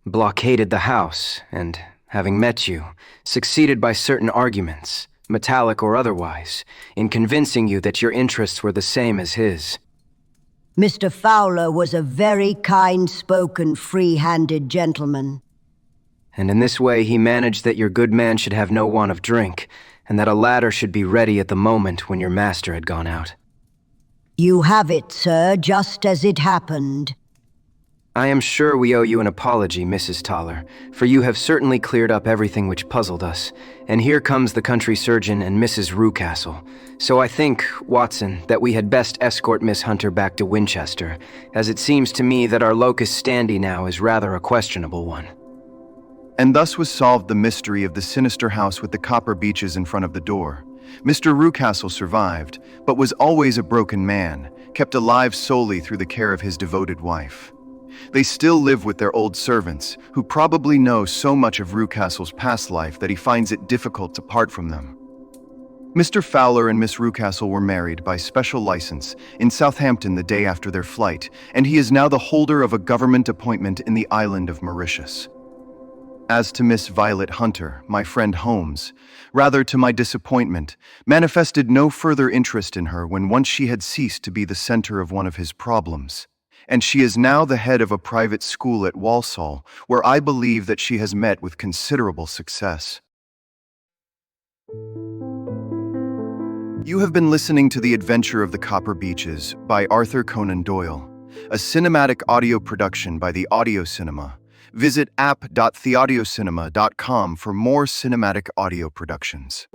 blockaded the house, and, having met you, succeeded by certain arguments, metallic or otherwise, in convincing you that your interests were the same as his. Mr. Fowler was a very kind-spoken, free-handed gentleman. And in this way he managed that your good man should have no want of drink, and that a ladder should be ready at the moment when your master had gone out. You have it, sir, just as it happened. I am sure we owe you an apology, Mrs. Toller, for you have certainly cleared up everything which puzzled us. And here comes the country surgeon and Mrs. Rucastle. So I think, Watson, that we had best escort Miss Hunter back to Winchester, as it seems to me that our locus standi now is rather a questionable one. And thus was solved the mystery of the sinister house with the copper beeches in front of the door. Mr. Rucastle survived, but was always a broken man, kept alive solely through the care of his devoted wife. They still live with their old servants, who probably know so much of Rucastle's past life that he finds it difficult to part from them. Mr. Fowler and Miss Rucastle were married by special license in Southampton the day after their flight, and he is now the holder of a government appointment in the island of Mauritius. As to Miss Violet Hunter, my friend Holmes, rather to my disappointment, manifested no further interest in her when once she had ceased to be the center of one of his problems. And she is now the head of a private school at Walsall, where I believe that she has met with considerable success. You have been listening to The Adventure of the Copper Beeches by Arthur Conan Doyle, a cinematic audio production by the Audio Cinema. Visit app.theaudiocinema.com for more cinematic audio productions.